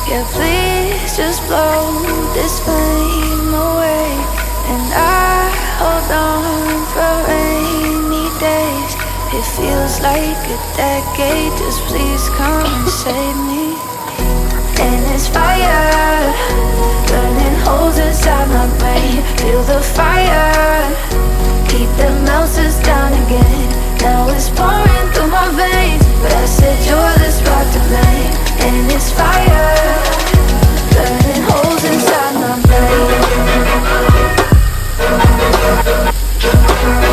Yeah, please just blow this flame away. And I hold on for rainy days. It feels like a decade, just please come and save me. And it's fire, burning holes inside my brain. Feel the fire, keep the melters down again. Now it's pouring through my veins, but I said you're the spark to blame. And it's fire, burning holes inside my brain.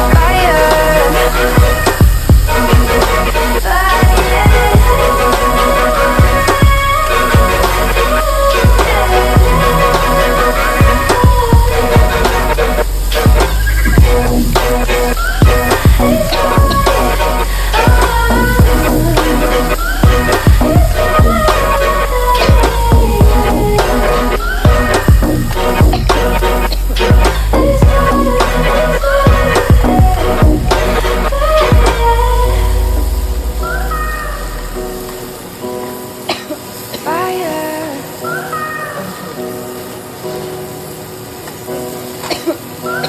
Fire, fire.